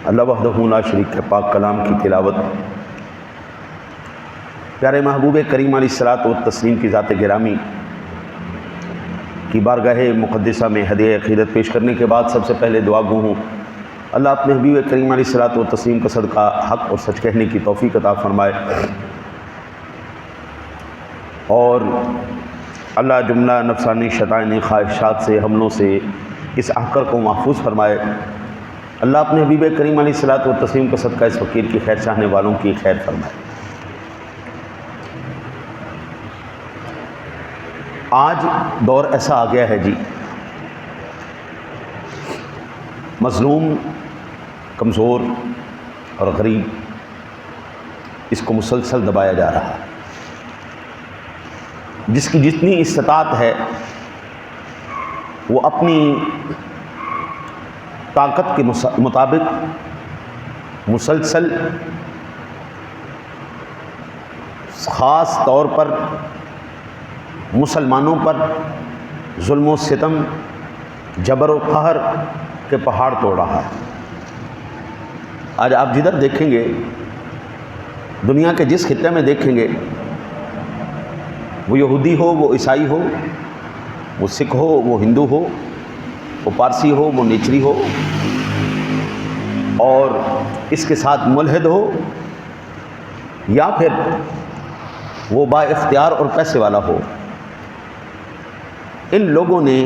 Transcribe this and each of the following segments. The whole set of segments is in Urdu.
اللہ وحدہ لا شریک کے پاک کلام کی تلاوت پیارے محبوب کریم علیہ الصلوۃ والتسلیم کی ذات گرامی کی بارگاہ مقدسہ میں ہدیہ عقیدت پیش کرنے کے بعد سب سے پہلے دعا گو ہوں اللہ اپنے حبیب کریم علیہ الصلوۃ والتسلیم کا صدقہ حق اور سچ کہنے کی توفیق عطا فرمائے، اور اللہ جملہ نفسانی شیطانی خواہشات سے حملوں سے اس احکر کو محفوظ فرمائے۔ اللہ اپنے حبیب کریم علیہ الصلوۃ والتسلیم کا صدقہ اس فقیر کی خیر چاہنے والوں کی خیر فرمائے۔ آج دور ایسا آ گیا ہے جی، مظلوم، کمزور اور غریب اس کو مسلسل دبایا جا رہا ہے۔ جس کی جتنی استطاعت ہے وہ اپنی طاقت کے مطابق مسلسل خاص طور پر مسلمانوں پر ظلم و ستم، جبر و قہر کے پہاڑ توڑ رہا ہے۔ آج آپ جدھر دیکھیں گے، دنیا کے جس خطے میں دیکھیں گے، وہ یہودی ہو، وہ عیسائی ہو، وہ سکھ ہو، وہ ہندو ہو، وہ پارسی ہو، وہ نیچری ہو، اور اس کے ساتھ ملحد ہو، یا پھر وہ با اختیار اور پیسے والا ہو، ان لوگوں نے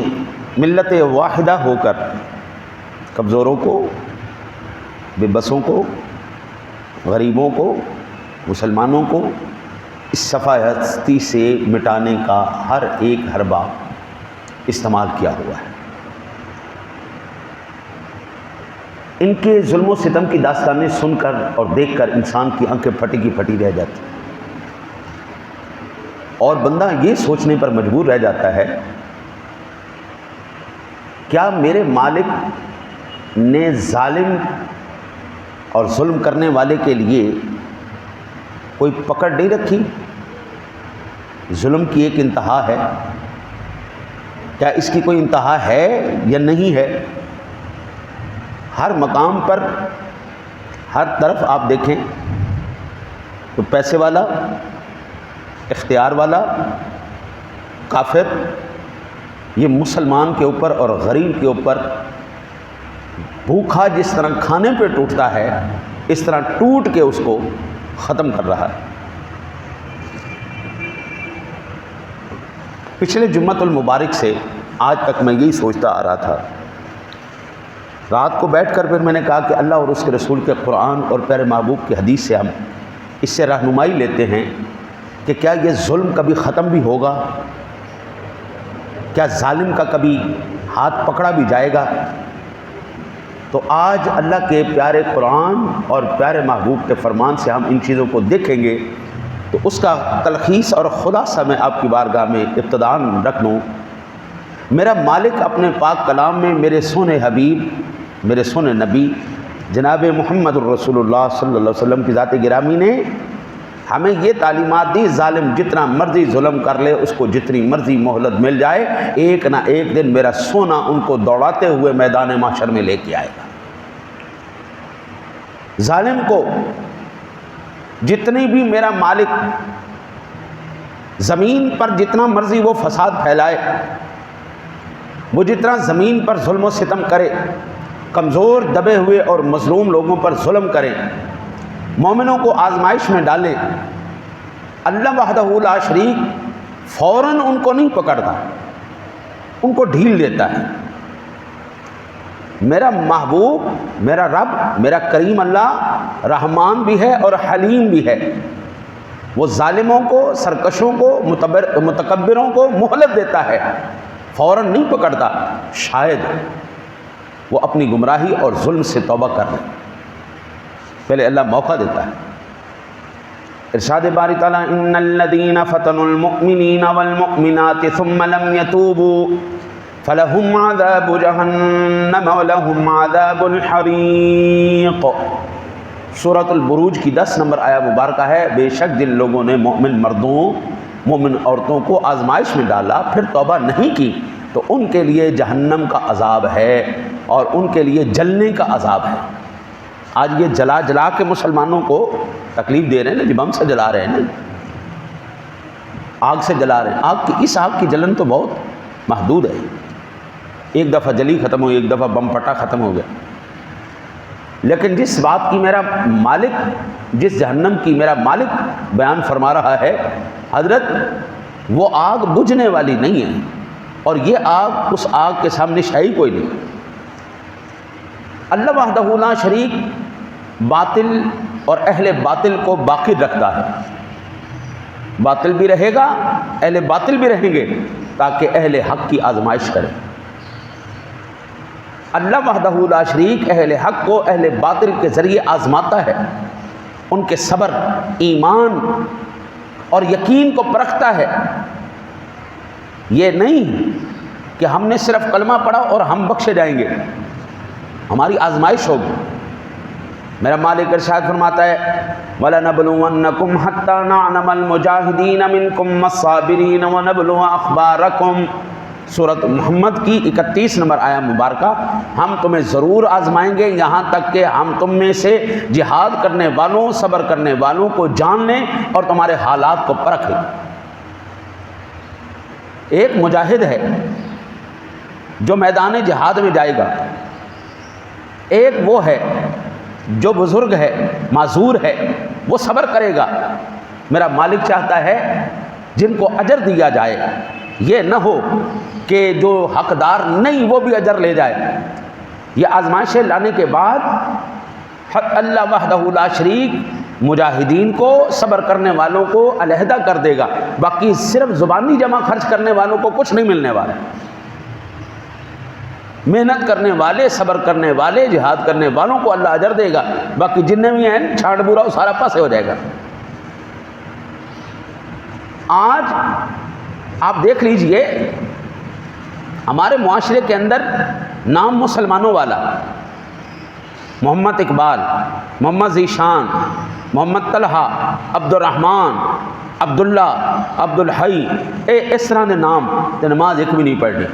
ملت واحدہ ہو کر کمزوروں کو، بے بسوں کو، غریبوں کو، مسلمانوں کو اس صفحہ ہستی سے مٹانے کا ہر ایک حربہ استعمال کیا ہوا ہے۔ ان کے ظلم و ستم کی داستانیں سن کر اور دیکھ کر انسان کی آنکھیں پھٹی کی پھٹی رہ جاتی، اور بندہ یہ سوچنے پر مجبور رہ جاتا ہے، کیا میرے مالک نے ظالم اور ظلم کرنے والے کے لیے کوئی پکڑ نہیں رکھی؟ ظلم کی ایک انتہا ہے، کیا اس کی کوئی انتہا ہے یا نہیں ہے؟ ہر مقام پر، ہر طرف آپ دیکھیں تو پیسے والا، اختیار والا، کافر، یہ مسلمان کے اوپر اور غریب کے اوپر بھوکھا جس طرح کھانے پہ ٹوٹتا ہے، اس طرح ٹوٹ کے اس کو ختم کر رہا ہے۔ پچھلے جمعۃ المبارک سے آج تک میں یہی سوچتا آ رہا تھا، رات کو بیٹھ کر پھر میں نے کہا کہ اللہ اور اس کے رسول کے قرآن اور پیارے محبوب کی حدیث سے ہم اس سے رہنمائی لیتے ہیں کہ کیا یہ ظلم کبھی ختم بھی ہوگا؟ کیا ظالم کا کبھی ہاتھ پکڑا بھی جائے گا؟ تو آج اللہ کے پیارے قرآن اور پیارے محبوب کے فرمان سے ہم ان چیزوں کو دیکھیں گے، تو اس کا تلخیص اور خلاصہ میں آپ کی بارگاہ میں ابتداً رکھ لوں۔ میرا مالک اپنے پاک کلام میں میرے سونے حبیب، میرے سونے نبی جناب محمد الرسول اللہ صلی اللہ علیہ وسلم کی ذات گرامی نے ہمیں یہ تعلیمات دی، ظالم جتنا مرضی ظلم کر لے، اس کو جتنی مرضی مہلت مل جائے، ایک نہ ایک دن میرا سونا ان کو دوڑاتے ہوئے میدان محشر میں لے کے آئے گا۔ ظالم کو جتنی بھی میرا مالک زمین پر جتنا مرضی وہ فساد پھیلائے، وہ جتنا زمین پر ظلم و ستم کرے، کمزور دبے ہوئے اور مظلوم لوگوں پر ظلم کریں، مومنوں کو آزمائش میں ڈالیں، اللہ وحدہ لا شریک فوراً ان کو نہیں پکڑتا، ان کو ڈھیل دیتا ہے۔ میرا محبوب، میرا رب، میرا کریم اللہ رحمان بھی ہے اور حلیم بھی ہے، وہ ظالموں کو، سرکشوں کو، متکبروں کو مہلت دیتا ہے، فوراً نہیں پکڑتا، شاید وہ اپنی گمراہی اور ظلم سے توبہ کر لیں، پہلے اللہ موقع دیتا ہے۔ ارشاد باری تعالیٰ، ان الذین فتنوا المؤمنین والمؤمنات ثم لم یتوبوا فلہم عذاب جہنم ولہم عذاب الحریق۔ سورۃ البروج کی 10 نمبر آیہ مبارکہ ہے، بے شک جن لوگوں نے مومن مردوں، مومن عورتوں کو آزمائش میں ڈالا پھر توبہ نہیں کی، تو ان کے لیے جہنم کا عذاب ہے اور ان کے لیے جلنے کا عذاب ہے۔ آج یہ جلا جلا کے مسلمانوں کو تکلیف دے رہے ہیں نا، جب بم سے جلا رہے ہیں نا، آگ سے جلا رہے ہیں. آگ کی، اس آگ کی جلن تو بہت محدود ہے. ایک دفعہ جلی ختم ہوئی، ایک دفعہ بم پھٹا ختم ہو گیا. لیکن جس بات کی میرا مالک، جس جہنم کی میرا مالک بیان فرما رہا ہے حضرت، وہ آگ بجھنے والی نہیں ہے، اور یہ آگ، اس آگ کے سامنے شاہی کوئی نہیں. اللہ وحدہ لا شریک باطل اور اہل باطل کو باقی رکھتا ہے. باطل بھی رہے گا، اہل باطل بھی رہیں گے، تاکہ اہل حق کی آزمائش کریں. اللہ وحدہ لا شریک اہل حق کو اہل باطل کے ذریعے آزماتا ہے، ان کے صبر، ایمان اور یقین کو پرکھتا ہے. یہ نہیں کہ ہم نے صرف کلمہ پڑھا اور ہم بخشے جائیں گے، ہماری آزمائش ہوگی. میرا مالک ارشاد فرماتا ہے وَلَنَبْلُوَنَّكُمْ حَتَّى نَعْلَمَ الْمُجَاهِدِينَ مِنْكُمْ وَالصَّابِرِينَ وَنَبْلُوَ أَخْبَارَكُمْ. سورۃ محمد کی 31 نمبر آیا مبارکہ. ہم تمہیں ضرور آزمائیں گے یہاں تک کہ ہم تم میں سے جہاد کرنے والوں، صبر کرنے والوں کو جان لیں اور تمہارے حالات کو پرکھیں. ایک مجاہد ہے جو میدان جہاد میں جائے گا، ایک وہ ہے جو بزرگ ہے، معذور ہے، وہ صبر کرے گا. میرا مالک چاہتا ہے جن کو اجر دیا جائے، یہ نہ ہو کہ جو حقدار نہیں وہ بھی اجر لے جائے. یہ آزمائشیں لانے کے بعد اللہ وحدہ لا شریک مجاہدین کو، صبر کرنے والوں کو علیحدہ کر دے گا. باقی صرف زبانی جمع خرچ کرنے والوں کو کچھ نہیں ملنے والا. محنت کرنے والے، صبر کرنے والے، جہاد کرنے والوں کو اللہ اجر دے گا. باقی جتنے بھی ہیں چھاٹ بورا وہ سارا پاسے ہو جائے گا. آج آپ دیکھ لیجئے ہمارے معاشرے کے اندر نام مسلمانوں والا محمد اقبال، محمد ذیشان، محمد طلحہ، عبد الرحمن، عبداللہ، عبدالحی، اس طرح کے نام تو نماز ایک بھی نہیں پڑھنی،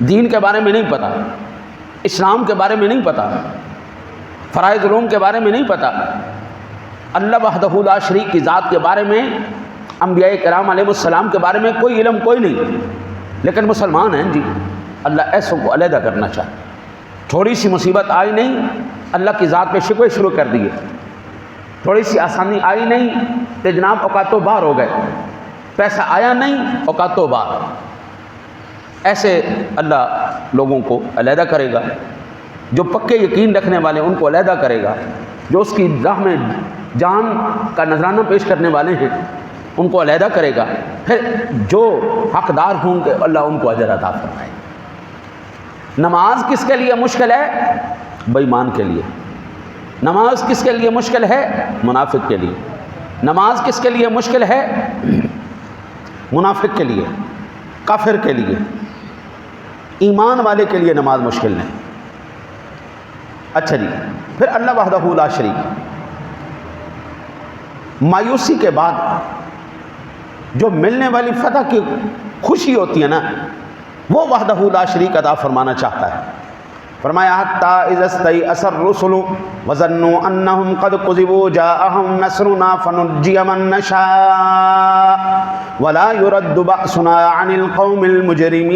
دین کے بارے میں نہیں پتہ، اسلام کے بارے میں نہیں پتہ، فرائض علوم کے بارے میں نہیں پتہ، اللہ وحدہ لا شریک کی ذات کے بارے میں، انبیاء کرام علیہ السلام کے بارے میں کوئی علم کوئی نہیں، لیکن مسلمان ہیں جی. اللہ ایسوں کو علیحدہ کرنا چاہے. تھوڑی سی مصیبت آئی نہیں، اللہ کی ذات پہ شکوے شروع کر دیے. تھوڑی سی آسانی آئی نہیں تو جناب اوقاتوں باہر ہو گئے. پیسہ آیا نہیں، اوقاتوں باہر. ایسے اللہ لوگوں کو علیحدہ کرے گا. جو پکے یقین رکھنے والے ان کو علیحدہ کرے گا. جو اس کی راہ میں جان کا نذرانہ پیش کرنے والے ہیں ان کو علیحدہ کرے گا. پھر جو حقدار ہوں گے اللہ ان کو اجر عطا فرمائے. نماز کس کے لیے مشکل ہے؟ بے ایمان کے لیے. نماز کس کے لیے مشکل ہے؟ منافق کے لیے. نماز کس کے لیے مشکل ہے؟ منافق کے لیے، کافر کے لیے. ایمان والے کے لیے نماز مشکل نہیں. اچھا جی، پھر اللہ وحدہ لا شریک مایوسی کے بعد جو ملنے والی فتح کی خوشی ہوتی ہے نا، وہ وحدہ لا شریک عطا فرمانا چاہتا ہے. فرمایا حتی اذا استیأس الرسل وظنوا انہم قد کذبوا جاءہم نصرنا فنجی من نشاء ولا يرد بأسنا عن القوم المجرمین.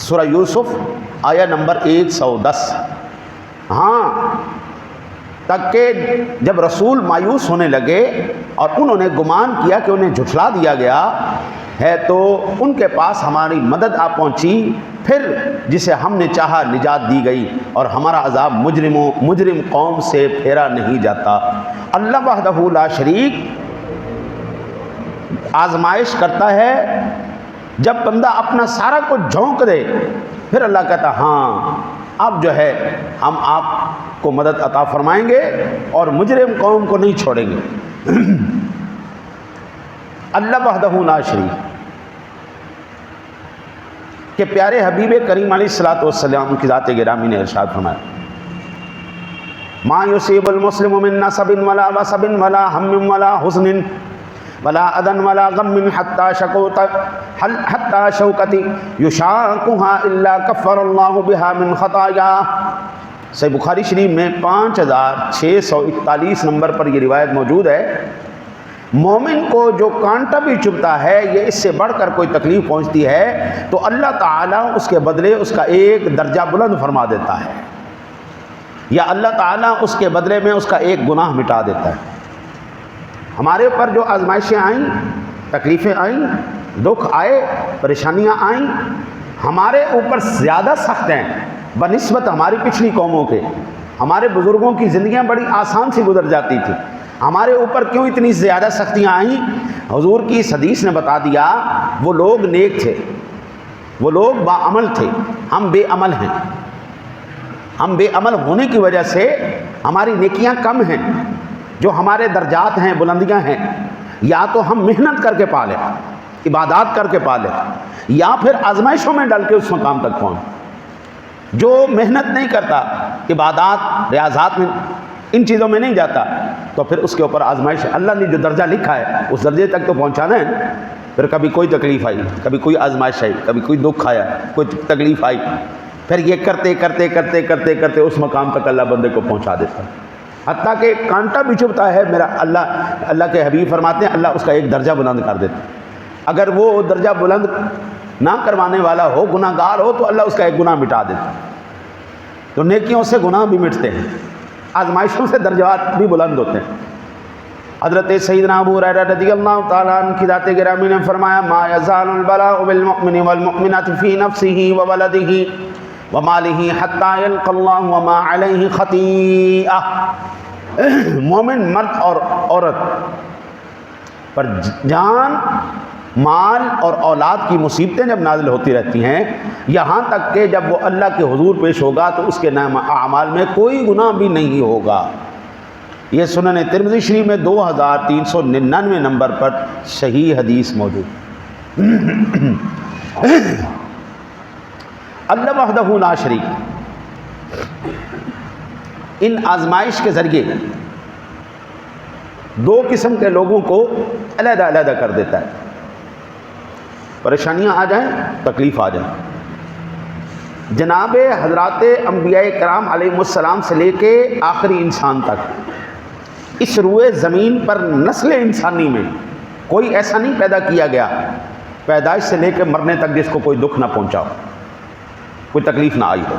سورہ یوسف آیہ نمبر 110. ہاں، تک کہ جب رسول مایوس ہونے لگے اور انہوں نے گمان کیا کہ انہیں جھٹلا دیا گیا ہے تو ان کے پاس ہماری مدد آ پہنچی. پھر جسے ہم نے چاہا نجات دی گئی اور ہمارا عذاب مجرم قوم سے پھیرا نہیں جاتا. اللہ وحدہ لا شریک آزمائش کرتا ہے. جب بندہ اپنا سارا کچھ جھونک دے پھر اللہ کہتا ہاں اب جو ہے ہم آپ کو مدد عطا فرمائیں گے اور مجرم قوم کو نہیں چھوڑیں گے. اللہ وحدہ لا شریک کہ پیارے حبیب کریم علیہ الصلوۃ والسلام کی ذات گرامی نے ارشاد فرمایا ما یصیب المسلم من نصب ولا وصب ولا ہم ولا حزن ولا اذن ولا غم حتى شوکت یشاقها الا کفر اللہ بها من خطایا۔ صحیح بخاری شریف میں 5641 نمبر پر یہ روایت موجود ہے۔ مومن کو جو کانٹا بھی چبھتا ہے، یہ اس سے بڑھ کر کوئی تکلیف پہنچتی ہے تو اللہ تعالیٰ اس کے بدلے اس کا ایک درجہ بلند فرما دیتا ہے، یا اللہ تعالیٰ اس کے بدلے میں اس کا ایک گناہ مٹا دیتا ہے۔ ہمارے اوپر جو آزمائشیں آئیں، تکلیفیں آئیں، دکھ آئے، پریشانیاں آئیں، ہمارے اوپر زیادہ سخت ہیں بنسبت ہماری پچھلی قوموں کے۔ ہمارے بزرگوں کی زندگیاں بڑی آسان سے گزر جاتی تھی، ہمارے اوپر کیوں اتنی زیادہ سختیاں آئیں؟ حضور کی اس حدیث نے بتا دیا، وہ لوگ نیک تھے، وہ لوگ باعمل تھے، ہم بے عمل ہیں۔ ہم بے عمل ہونے کی وجہ سے ہماری نیکیاں کم ہیں، جو ہمارے درجات ہیں، بلندیاں ہیں، یا تو ہم محنت کر کے پالیں، عبادات کر کے پالیں، یا پھر آزمائشوں میں ڈل کے اس مقام تک پہنچیں۔ جو محنت نہیں کرتا، عبادات، ریاضات میں، ان چیزوں میں نہیں جاتا، تو پھر اس کے اوپر آزمائش، اللہ نے جو درجہ لکھا ہے اس درجے تک تو پہنچانا ہے۔ پھر کبھی کوئی تکلیف آئی، کبھی کوئی آزمائش آئی، کبھی کوئی دکھ آیا، کوئی تکلیف آئی، پھر یہ کرتے کرتے کرتے کرتے کرتے اس مقام تک اللہ بندے کو پہنچا دیتا ہے۔ حتیٰ کہ کانٹا بھی چبھتا ہے، میرا اللہ کے حبیب فرماتے ہیں اللہ اس کا ایک درجہ بلند کر دیتا ہے۔ اگر وہ درجہ بلند نہ کروانے والا ہو، گناہ گار ہو، تو اللہ اس کا ایک گناہ مٹا دیتا ہے۔ تو نیکیوں سے گناہ بھی مٹتے ہیں، آزمائشوں سے درجات بھی بلند ہوتے ہیں۔ حضرت سیدنا ابو ہریرہ رضی اللہ تعالیٰ عنہ کی ذات گرامی نے فرمایا، ما یزال البلاء بالمؤمن والمؤمنة فی نفسه وولده ومالہ حتی یلقى اللہ وما علیہ خطیئہ۔ مومن مرد اور عورت پر جان، مال اور اولاد کی مصیبتیں جب نازل ہوتی رہتی ہیں، یہاں تک کہ جب وہ اللہ کے حضور پیش ہوگا تو اس کے نام اعمال میں کوئی گناہ بھی نہیں ہوگا۔ یہ سنن ترمذی شریف میں 2399 نمبر پر صحیح حدیث موجود۔ اللہ وحدہ لا شریک ان آزمائش کے ذریعے دو قسم کے لوگوں کو علیحدہ علیحدہ کر دیتا ہے۔ پریشانیاں آ جائیں، تکلیف آ جائیں، جناب حضرات انبیاء کرام علیہ السلام سے لے کے آخری انسان تک اس روئے زمین پر نسل انسانی میں کوئی ایسا نہیں پیدا کیا گیا پیدائش سے لے کے مرنے تک جس کو کوئی دکھ نہ پہنچا ہو، کوئی تکلیف نہ آئی ہو۔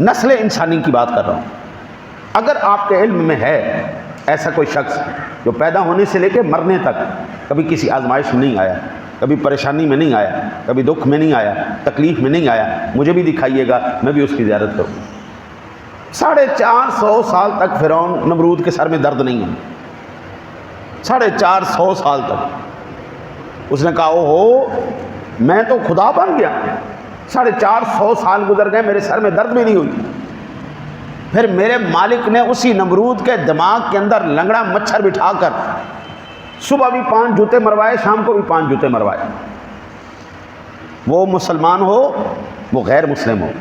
نسل انسانی کی بات کر رہا ہوں۔ اگر آپ کے علم میں ہے ایسا کوئی شخص جو پیدا ہونے سے لے کے مرنے تک کبھی کسی آزمائش میں نہیں آیا، کبھی پریشانی میں نہیں آیا، کبھی دکھ میں نہیں آیا، تکلیف میں نہیں آیا، مجھے بھی دکھائیے گا، میں بھی اس کی زیارت کروں۔ 450 سال تک فرعون نمرود کے سر میں درد نہیں ہے، 450 سال تک۔ اس نے کہا اوہو میں تو خدا بن گیا، 450 سال گزر گئے، میرے سر میں درد بھی نہیں ہوئی۔ پھر میرے مالک نے اسی نمرود کے دماغ کے اندر لنگڑا مچھر بٹھا کر صبح بھی 5 جوتے مروائے، شام کو بھی 5 جوتے مروائے۔ وہ مسلمان ہو، وہ غیر مسلم ہو،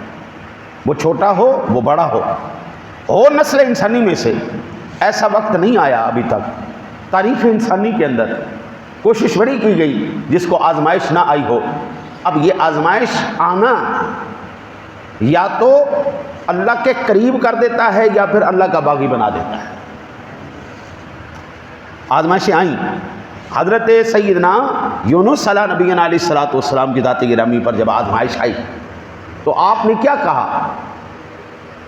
وہ چھوٹا ہو، وہ بڑا ہو نسل انسانی میں سے ایسا وقت نہیں آیا ابھی تک تاریخ انسانی کے اندر، کوشش بڑی کی گئی جس کو آزمائش نہ آئی ہو۔ اب یہ آزمائش آنا یا تو اللہ کے قریب کر دیتا ہے یا پھر اللہ کا باغی بنا دیتا ہے۔ آزمائشیں آئیں، حضرت سیدنا یونس علیہ نبینا علیہ السلام کی ذات گرامی پر جب آزمائش آئی تو آپ نے کیا کہا؟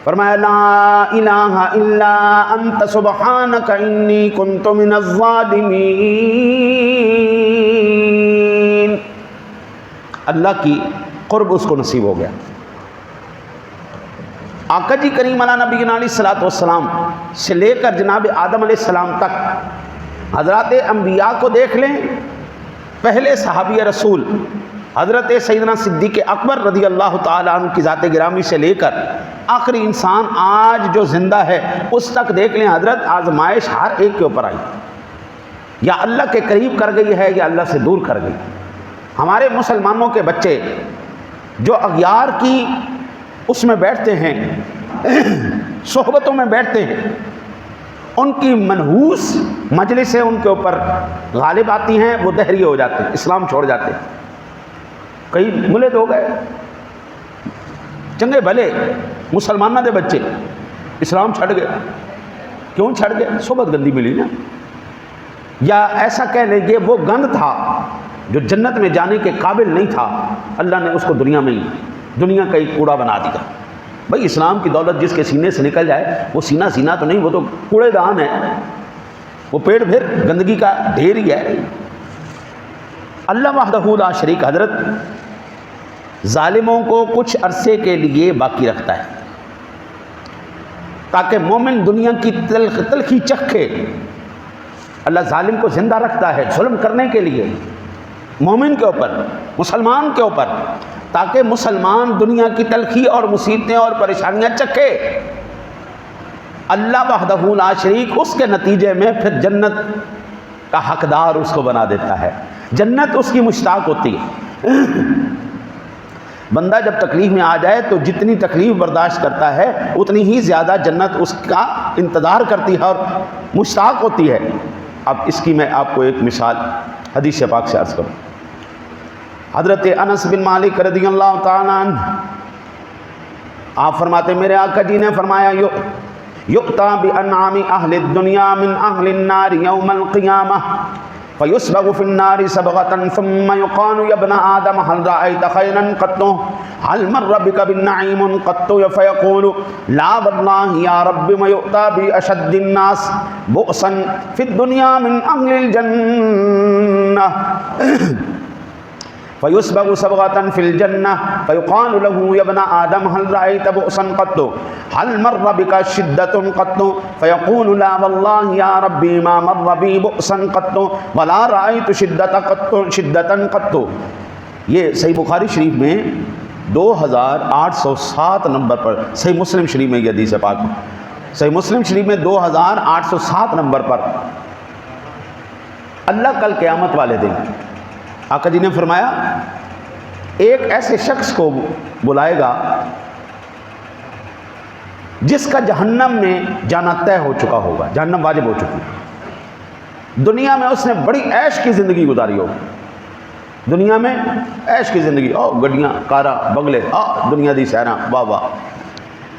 فرمایا لا الہ الا انت سبحانک انی کنت من الظالمین۔ اللہ کی قرب اس کو نصیب ہو گیا۔ آقا جی کریم علیہ نبینا علیہ السلام سے لے کر جناب آدم علیہ السلام تک حضرات انبیاء کو دیکھ لیں، پہلے صحابی رسول حضرت سیدنا صدیق اکبر رضی اللہ تعالیٰ عنہ کی ذات گرامی سے لے کر آخری انسان آج جو زندہ ہے اس تک دیکھ لیں، حضرت آزمائش ہر ایک کے اوپر آئی، یا اللہ کے قریب کر گئی ہے یا اللہ سے دور کر گئی۔ ہمارے مسلمانوں کے بچے جو اغیار کی اس میں بیٹھتے ہیں، صحبتوں میں بیٹھتے ہیں ان کی منحوس مجلسیں ان کے اوپر غالب آتی ہیں، وہ دہریے ہو جاتے ہیں، اسلام چھوڑ جاتے ہیں. کئی ملت ہو گئے چنگے بھلے مسلمانوں دے بچے اسلام چھڑ گئے. کیوں چھڑ گئے؟ صحبت گندی ملی نا. یا ایسا کہہ لیں گے وہ گند تھا جو جنت میں جانے کے قابل نہیں تھا، اللہ نے اس کو دنیا کا ایک کوڑا بنا دیا. بھائی اسلام کی دولت جس کے سینے سے نکل جائے وہ سینہ تو نہیں، وہ تو کوڑے دان ہے، وہ پیڑ پھر گندگی کا ڈھیر ہی ہے. اللہ وحدہ لا شریک حضرت ظالموں کو کچھ عرصے کے لیے باقی رکھتا ہے تاکہ مومن دنیا کی تلخی چکھے. اللہ ظالم کو زندہ رکھتا ہے ظلم کرنے کے لیے مومن کے اوپر، مسلمان کے اوپر، تاکہ مسلمان دنیا کی تلخی اور مصیبتیں اور پریشانیاں چکھے. اللہ وحدہ لا شریک اس کے نتیجے میں پھر جنت کا حقدار اس کو بنا دیتا ہے، جنت اس کی مشتاق ہوتی ہے. بندہ جب تکلیف میں آ جائے تو جتنی تکلیف برداشت کرتا ہے اتنی ہی زیادہ جنت اس کا انتظار کرتی ہے اور مشتاق ہوتی ہے. اب اس کی میں آپ کو ایک مثال حدیث پاک سے عرض کروں. حضرت انس بن مالک رضی اللہ تعالیٰ عنہ آپ فرماتے میرے آقا جی نے فرمایا یؤتی بانعام اہل الدنیا من اہل النار یوم القیامہ فیسبغ فی النار سبغة ثم یقال یا ابن آدم هل رأیت خیرا قط هل مر بک بالنعیم قط فیقول لا واللہ یا رب ما یؤتی باشد الناس بؤسا فی الدنیا من اہل الجنہ فیسبغ صبغة فی الجنہ فیقال له یا ابن آدم هل رأیت بؤسا قط هل مر بک شدۃ قط فیقول لا واللہ یا ربی ما مر بی بؤسا قط ولا رأیت شدۃ قط. یہ صحیح بخاری شریف میں 2807 نمبر پر، صحیح مسلم شریف میں یہ حدیث پاک، صحیح مسلم شریف میں 2807 نمبر پر اللہ کل قیامت والے دن آقا جی نے فرمایا ایک ایسے شخص کو بلائے گا جس کا جہنم میں جانا طے ہو چکا ہوگا، جہنم واجب ہو چکی. دنیا میں اس نے بڑی عیش کی زندگی گزاری ہوگی، دنیا میں عیش کی زندگی، گڈیاں کاراں بنگلے، دنیا دی سیراں، واہ واہ.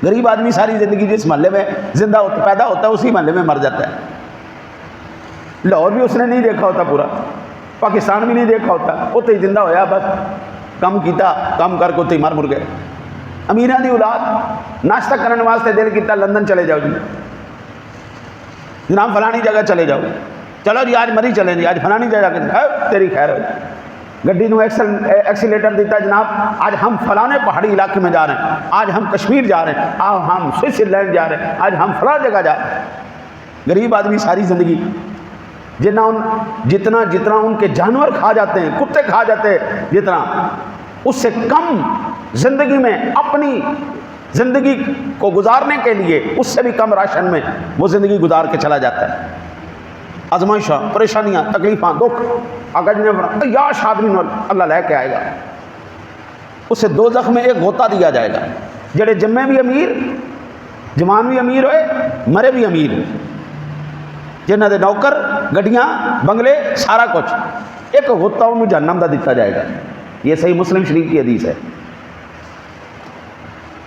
غریب آدمی ساری زندگی جس محلے میں زندہ پیدا ہوتا ہے اسی محلے میں مر جاتا ہے. لاہور بھی اس نے نہیں دیکھا ہوتا، پورا پاکستان بھی نہیں دیکھا ہوتا، اتنے ہی زندہ ہویا، بس کم کیتا، کم کر کے اتنے ہی مر گئے. امیراں دی اولاد ناشتہ کرنے واسطے دل کیتا لندن چلے جاؤ جی، جناب فلانی جگہ چلے جاؤ، چلو جی آج مری چلیں جی، آج فلانی جگہ کے تیری خیر ہو. گڈی نو ایکسیلیٹر دیتا جناب آج ہم فلانے پہاڑی علاقے میں جا رہے ہیں، آج ہم کشمیر جا رہے ہیں، آج ہم سوئٹزرلینڈ جا رہے ہیں، آج ہم فلاں جگہ جا رہے ہیں. غریب آدمی ساری زندگی جتنا ان کے جانور کھا جاتے ہیں، کتے کھا جاتے ہیں، جتنا اس سے کم زندگی میں اپنی زندگی کو گزارنے کے لیے اس سے بھی کم راشن میں وہ زندگی گزار کے چلا جاتا ہے. آزمائشاں، پریشانیاں، تکلیفاں، دکھ، اگر یاش آدمی اللہ لے کے آئے گا. اسے دوزخ میں ایک غوطہ دیا جائے گا، جڑے جمے بھی امیر، جوان بھی امیر ہوئے، مرے بھی امیر، جنہ دے نوکر، گڈیاں، بنگلے، سارا کچھ، ایک غوطہ انہوں جہنم دا دیتا جائے گا. یہ صحیح مسلم شریف کی حدیث ہے.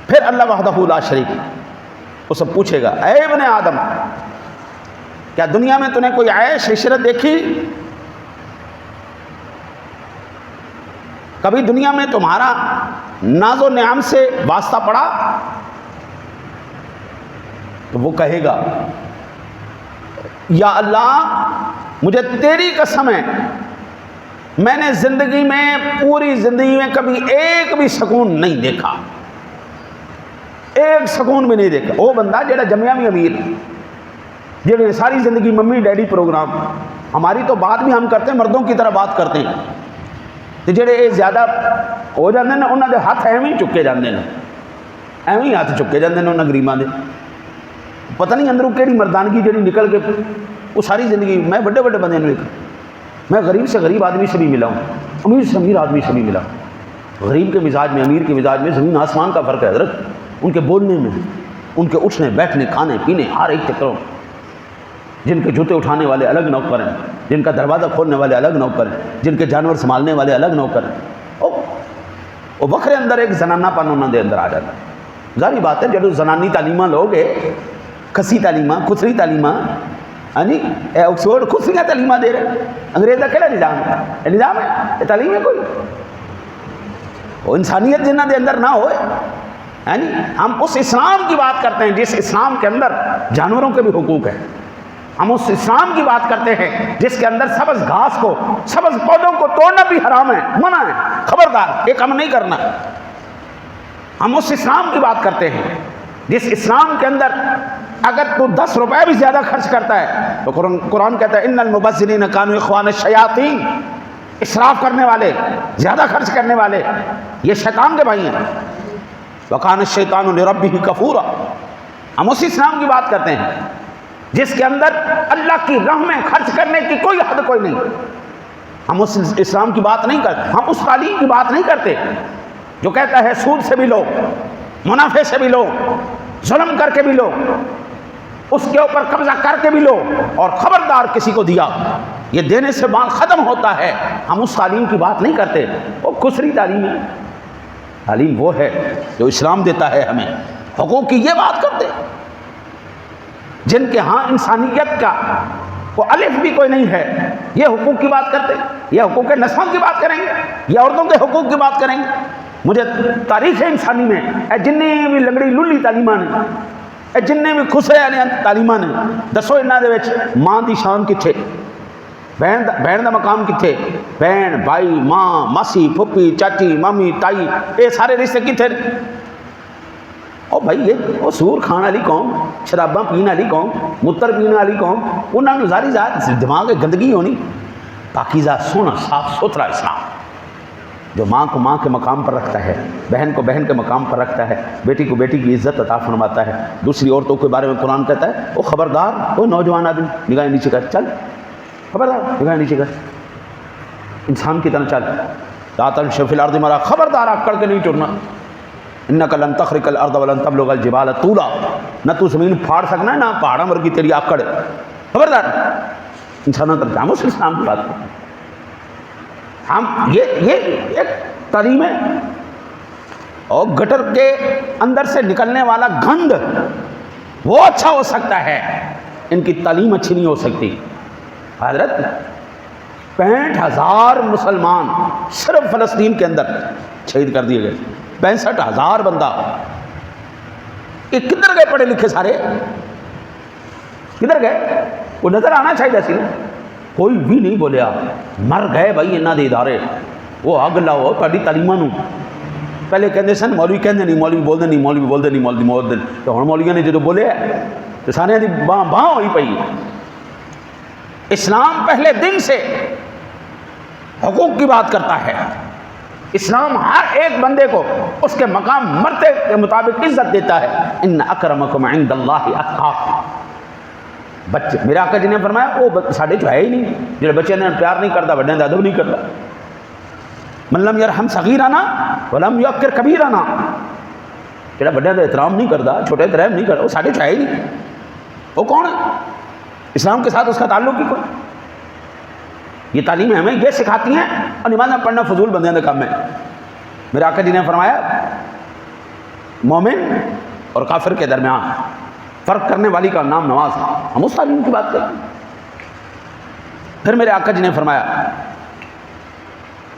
پھر اللہ وحدہ لا شریک اسے پوچھے گا اے ابن آدم، کیا دنیا میں تُنے کوئی عیش عشرت دیکھی؟ کبھی دنیا میں تمہارا ناز و نعم سے واسطہ پڑا؟ تو وہ کہے گا یا اللہ مجھے تیری قسم ہے میں نے زندگی میں، پوری زندگی میں کبھی ایک بھی سکون نہیں دیکھا، ایک سکون بھی نہیں دیکھا. وہ بندہ جڑا جمیا بھی امیر، جڑے ساری زندگی ممی ڈیڈی پروگرام، ہماری تو بات بھی ہم کرتے ہیں مردوں کی طرح بات کرتے ہیں، تو جڑے یہ زیادہ ہو جاتے ہیں انہوں دے ہاتھ ایویں ہی چکے جاتے ہیں، ایویں ہی ہاتھ چکے جاتے ہیں انہوں غریباں دے. پتہ نہیں اندروں کیڑی مردانگی جڑی نکل کے وہ ساری زندگی. میں بڑے بڑے بندے نے، میں غریب سے غریب آدمی سے بھی ملا ہوں، امیر سے امیر آدمی سے بھی ملا ہوں. غریب کے مزاج میں، امیر کے مزاج میں زمین آسمان کا فرق ہے حضرت. ان کے بولنے میں، ان کے اٹھنے بیٹھنے، کھانے پینے، ہر ایک چکروں. جن کے جوتے اٹھانے والے الگ نوکر ہیں، جن کا دروازہ کھولنے والے الگ نوکر ہیں، جن کے جانور سنبھالنے والے الگ نوکر ہیں، وہ وکھرے اندر ایک زنانہ پن انہوں دے اندر آ جاتا ہے۔ ظاہری بات ہے جدو زنانی تعلیمہ لوگ کسی تعلیمہ خسری تعلیمہ، ہاں جی آکسفورڈ خسریاں تعلیمہ دے رہے ہیں، انگریز کا کہڑا نظام ہے؟ یہ نظام ہے، یہ تعلیم ہے کوئی؟ وہ انسانیت جنہ دے اندر نہ ہوئے، ہاں جی ہم اس اسلام کی بات کرتے ہیں جس اسلام کے اندر جانوروں کے بھی حقوق ہیں، ہم اس اسلام کی بات کرتے ہیں جس کے اندر سبز گھاس کو، سبز پودوں کو توڑنا بھی حرام ہے، منع ہے، خبردار یہ کام نہیں کرنا۔ ہم اس اسلام کی بات کرتے ہیں جس اسلام کے اندر اگر تو 10 روپے بھی زیادہ خرچ کرتا ہے تو قرآن کہتا ہے ان المبذرین کانوا اخوان الشیاطین، اسراف کرنے والے، زیادہ خرچ کرنے والے یہ شیطان کے بھائی ہیں۔ وکان الشیطان لربہ کفورا، ہم اسی اسلام کی بات کرتے ہیں جس کے اندر اللہ کی راہ میں خرچ کرنے کی کوئی حد کوئی نہیں۔ ہم اس اسلام کی بات نہیں کرتے، ہم اس تعلیم کی بات نہیں کرتے جو کہتا ہے سود سے بھی لو، منافع سے بھی لو، ظلم کر کے بھی لو، اس کے اوپر قبضہ کر کے بھی لو، اور خبردار کسی کو دیا، یہ دینے سے مال ختم ہوتا ہے۔ ہم اس تعلیم کی بات نہیں کرتے، وہ خسری تعلیم ہے۔ تعلیم وہ ہے جو اسلام دیتا ہے ہمیں، حقوق کی یہ بات کرتے جن کے ہاں انسانیت کا وہ الف بھی کوئی نہیں ہے، یہ حقوق کی بات کرتے، یہ حقوق نسواں کی بات کریں گے، یہ عورتوں کے حقوق کی بات کریں گے۔ مجھے تاریخ انسانی میں اے جننے بھی لنگڑی للی تعلیماں نے، اے جننے بھی خسرے والے تعلیماں نے، دسو انہاں دے وچ ماں دی شان کتھے، بہن دا مقام کتھے، بہن بھائی ماں ماسی پھپھی چاچی مامی تائی، یہ سارے رشتے کتھے؟ او بھائی یہ سور کھان والی قوم، شراباں پین والی قوم، متر پین والی قوم، انہوں نے ظاہری ذات دماغ گندگی ہونی۔ پاکیزہ سونا صاف ستھرا اسلام جو ماں کو ماں کے مقام پر رکھتا ہے، بہن کو بہن کے مقام پر رکھتا ہے، بیٹی کو بیٹی کی عزت عطا فرماتا ہے، دوسری عورتوں کے بارے میں قرآن کہتا ہے وہ خبردار، وہ نوجوان آدمی نگاہ نیچے کر چل، خبردار نگاہ نیچے کر، انسان کی طرح چل، لا تمش فی الارض مرحا، خبردار آکڑ کے نہیں ٹرنا، انک لن تخرق الارض ولن تبلغ الجبال طولا، نہ تو زمین پھاڑ سکنا ہے نہ پہاڑوں ورگی تیری آکڑ، خبردار انسانوں طرف ہم اس اسلام کی بات کرتے ہیں۔ ہم یہ ایک تعلیم ہے، اور گٹر کے اندر سے نکلنے والا گند وہ اچھا ہو سکتا ہے، ان کی تعلیم اچھی نہیں ہو سکتی۔ حضرت 65,000 مسلمان صرف فلسطین کے اندر شہید کر دیے گئے، 65,000 بندہ، یہ کدھر گئے پڑھے لکھے سارے؟ کدھر گئے؟ وہ نظر آنا چاہیے سی نا، کوئی بھی نہیں بولیا، مر گئے بھائی انہاں دے ادارے، وہ اگ لاؤ تہاڈی تعلیماں نوں۔ پہلے کہندے سن مولوی کہندے نہیں، مولوی بولدے نہیں، مولوی بولدے نہیں، مولوی بولدے نہیں، تو ہن مولویاں نے جدو بولے تو سارے دی باں ہوئی پئی۔ اسلام پہلے دن سے حقوق کی بات کرتا ہے، اسلام ہر ایک بندے کو اس کے مقام مرتے کے مطابق عزت دیتا ہے۔ ان اکرمکم عند اللہ اتقاکم، بچے میرے آقا جی نے فرمایا وہ ساڈے چ ہے ہی نہیں جڑے بچے نے پیار نہیں کرتا، بڑے دا ادب نہیں کرتا۔ من لم یرحم صغیرنا ولم یوقر کبیرنا، جڑا بڑے دا احترام نہیں کرتا، چھوٹے دا رحم نہیں کرتا، وہ ساڈے چ ہے ہی نہیں۔ وہ کون ہے؟ اسلام کے ساتھ اس کا تعلق ہی کوئی۔ یہ تعلیمیں ہمیں یہ سکھاتی ہیں، اور نمازیں پڑھنا فضول بندیاں کا کام ہے۔ میرے آقا جی نے فرمایا مومن اور کافر کے درمیان فرق کرنے والی کا نام نماز ہے، ہم اس تعلیم کی بات کریں۔ پھر میرے آقا جی نے فرمایا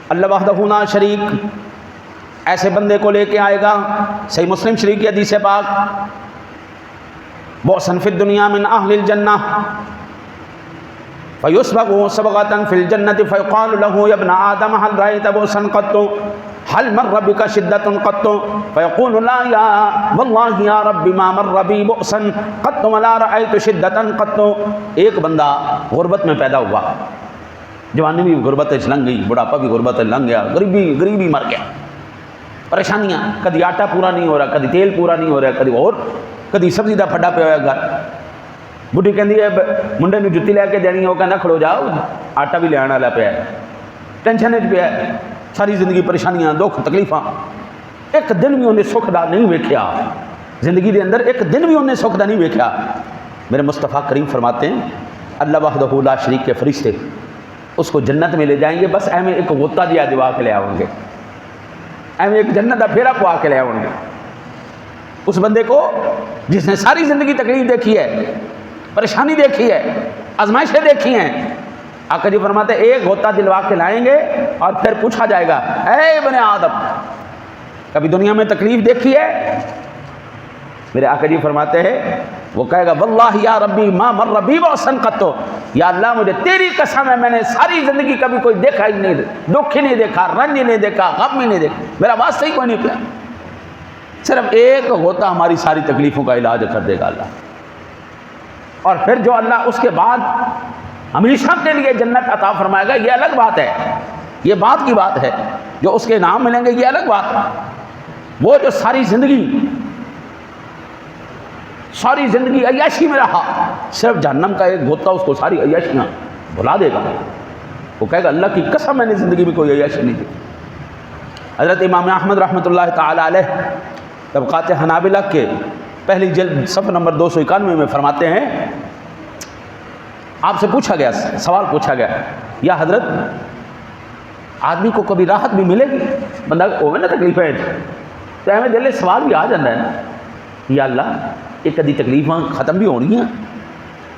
اللہ وحدہ لا شریک، ایسے بندے کو لے کے آئے گا، صحیح مسلم شریف کی حدیث پاک، بؤسن فی الدنیا من اہل الجنہ فیسبق سبغۃ فی الجنۃ فیقال له یا ابن آدم هل رأیت بؤسا قط هل مر بك شدۃ قط فیقول لا یا واللہ یا رب ما مر بی بؤسا قط ولا رأیت شدۃ قط۔ ایک بندہ غربت میں پیدا ہوا، جوانی بھی غربت لنگ گئی، بڑھاپا بھی غربت لنگ گیا، غریبی مر گیا، پریشانیاں، کدی آٹا پورا نہیں ہو رہا، کدی تیل پورا نہیں ہو رہا، کدی سبزی دا پھڈا پیا ہوا گھر، بڈھی کہندی ہے منڈے نوں جُتی لے کے دینی ہے، وہ کہندا کھڑو جاؤ آٹا بھی لین والا پیا ہے، ٹینشن وچ پیا ہے، ساری زندگی پریشانیاں دکھ تکلیفاں، ایک دن بھی انہیں سکھ دا نہیں ویکھیا، زندگی دے اندر ایک دن بھی انہیں سکھ دا نہیں ویکھیا۔ میرے مصطفیٰ کریم فرماتے ہیں اللہ وحدہ لا شریک کے فرشتے اس کو جنت میں لے جائیں گے، بس ایویں ایک غوطہ دیا دوا کے لے آؤں گے، ایویں ایک جنت کا پھیرا پوا کے لے آؤں گے اس بندے کو جس نے ساری زندگی تکلیف دیکھی ہے، پریشانی دیکھی ہے، آزمائشیں دیکھی ہیں۔ آقا جی فرماتے ہیں ایک غوطہ دلوا کے لائیں گے اور پھر پوچھا جائے گا، اے ابن آدم کبھی دنیا میں تکلیف دیکھی ہے؟ میرے آقا جی فرماتے ہیں وہ کہے گا واللہ یا ربی ما مر بی وسن قط، یا اللہ مجھے تیری قسم ہے میں نے ساری زندگی کبھی کوئی دیکھا ہی نہیں، دکھ ہی نہیں دیکھا، رنج ہی نہیں دیکھا، غم ہی نہیں دیکھا، میرا واسطہ ہی کوئی نہیں پیا، صرف ایک غوطہ ہماری ساری تکلیفوں کا علاج کر دے گا اللہ۔ اور پھر جو اللہ اس کے بعد ہمیشہ کے لیے جنت عطا فرمائے گا، یہ الگ بات ہے، یہ بات کی بات ہے، جو اس کے انعام ملیں گے یہ الگ بات ہے۔ وہ جو ساری زندگی عیاشی میں رہا، صرف جہنم کا ایک غوطہ اس کو ساری عیاشیاں بھلا دے گا، وہ کہے گا اللہ کی قسم میں نے زندگی میں کوئی عیاشی نہیں دی۔ حضرت امام احمد رحمۃ اللہ تعالی علیہ طبقات حنابلہ کے پہلی جلد صفحہ نمبر 291 میں فرماتے ہیں، آپ سے پوچھا گیا، سوال پوچھا گیا، یا حضرت آدمی کو کبھی راحت بھی ملے گی؟ بندہ ہوگا نا تکلیف ہے تو ہمیں دل سوال بھی آ جاتا ہے نا، یا اللہ یہ کبھی تکلیفاں ختم بھی ہونی ہیں،